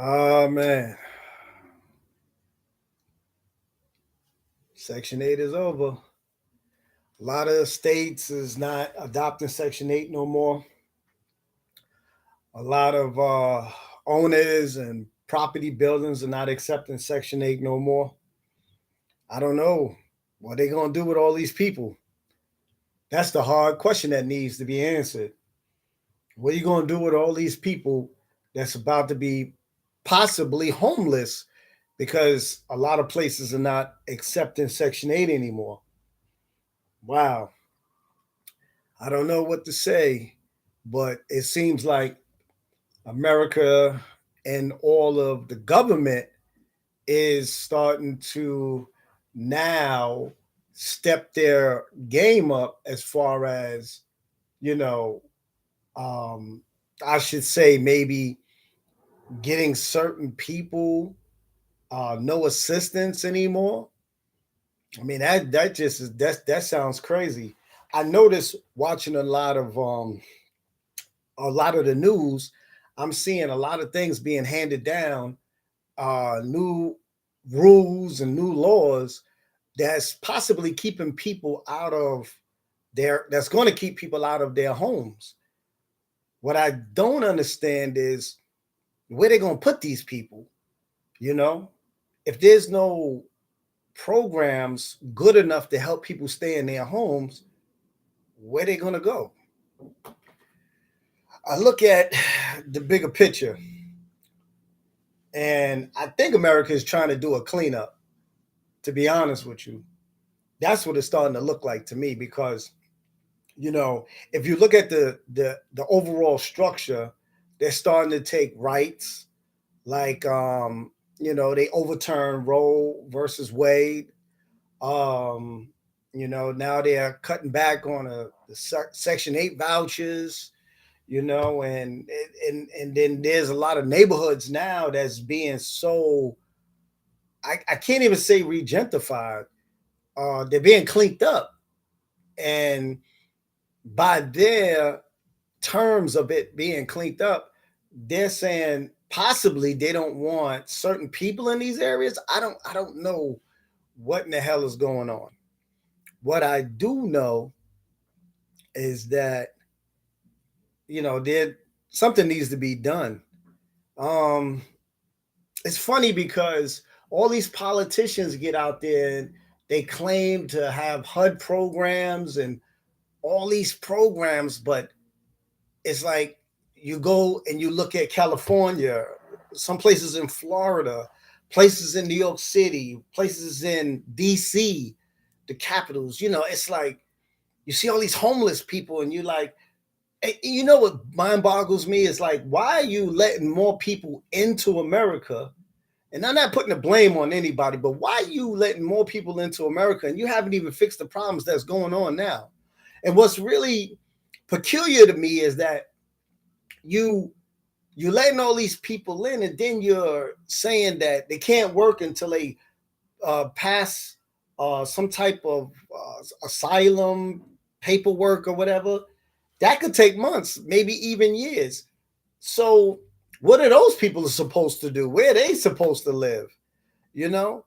Oh man, Section 8 is over. A lot of states is not adopting Section 8 no more. A lot of owners and property buildings are not accepting Section 8 no more. I don't know what they gonna do with all these people. That's the hard question that needs to be answered. What are you gonna do with all these people that's about to be possibly homeless because a lot of places are not accepting Section 8 anymore? Wow. I don't know what to say, but it seems like America and all of the government is starting to now step their game up as far as, you know, um, I should say maybe getting certain people no assistance anymore. I mean that just is that sounds crazy. I noticed watching a lot of the news, I'm seeing a lot of things being handed down, new rules and new laws that's possibly keeping people out of that's going to keep people out of their homes. What I don't understand is where they're going to put these people, you know? If there's no programs good enough to help people stay in their homes, where they going to go? I look at the bigger picture, and I think America is trying to do a cleanup, to be honest with you. That's what it's starting to look like to me because, if you look at the overall structure, they're starting to take rights like they overturned Roe versus Wade. Um, now they're cutting back on the Section 8 vouchers, and then there's a lot of neighborhoods now that's being so I can't even say regentified. They're being cleaned up. And by their terms of it being cleaned up, they're saying possibly they don't want certain people in these areas. I don't know what in the hell is going on. What I do know is that there something needs to be done. Um, it's funny because all these politicians get out there and they claim to have HUD programs and all these programs, but it's like you go and you look at California, some places in Florida, places in New York City, places in DC, the capitals. It's like you see all these homeless people, and you like, what mind boggles me is like, why are you letting more people into America? And I'm not putting the blame on anybody, but why are you letting more people into America and you haven't even fixed the problems that's going on now? And what's really peculiar to me is that you you're letting all these people in, and then you're saying that they can't work until they pass some type of asylum paperwork or whatever. That could take months, maybe even years. So, what are those people supposed to do? Where are they supposed to live? You know,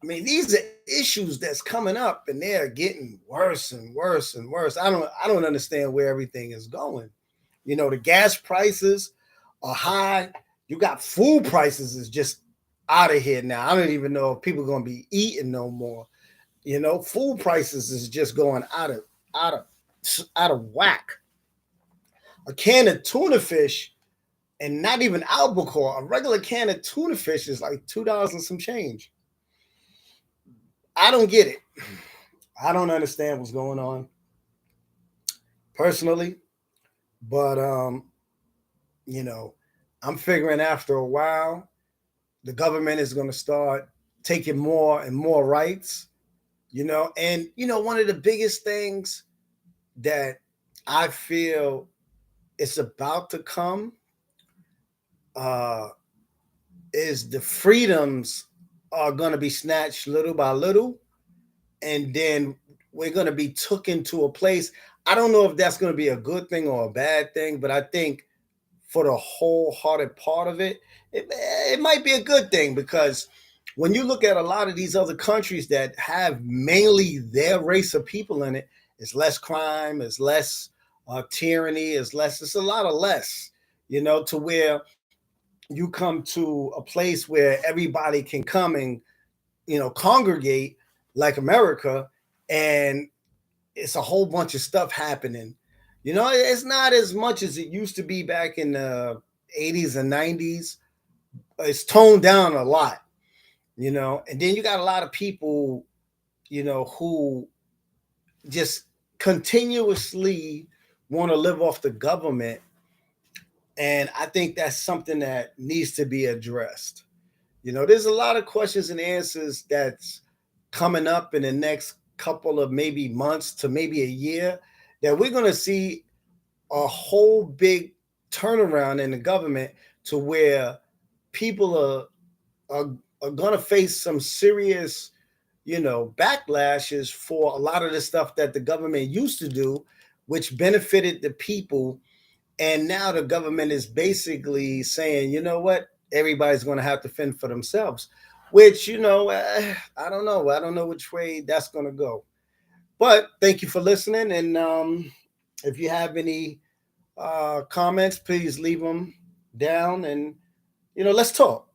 I mean, these are issues that's coming up, and they're getting worse and worse and worse. I don't understand where everything is going. The gas prices are high. You got food prices is just out of here now. I don't even know if people are going to be eating no more. Food prices is just going out of out of whack. A can of tuna fish, and not even albacore, a regular can of tuna fish is like $2 and some change. I don't get it. I don't understand what's going on personally, but you know, I'm figuring after a while the government is going to start taking more and more rights, and one of the biggest things that I feel it's about to come uh is the freedoms are going to be snatched little by little, and then we're going to be took into a place. I don't know if that's going to be a good thing or a bad thing, but I think for the wholehearted part of it, it might be a good thing, because when you look at a lot of these other countries that have mainly their race of people in it, it's less crime, it's less tyranny, it's a lot of less, to where you come to a place where everybody can come and, congregate like America, and it's a whole bunch of stuff happening. It's not as much as it used to be back in the 80s and 90s. It's toned down a lot, and then you got a lot of people, who just continuously want to live off the government. And I think that's something that needs to be addressed. There's a lot of questions and answers that's coming up in the next couple of maybe months to maybe a year, that we're going to see a whole big turnaround in the government, to where people are going to face some serious, backlashes for a lot of the stuff that the government used to do, which benefited the people. And now the government is basically saying, you know what, everybody's going to have to fend for themselves, which, I don't know. I don't know which way that's going to go. But thank you for listening. And if you have any comments, please leave them down, and, let's talk.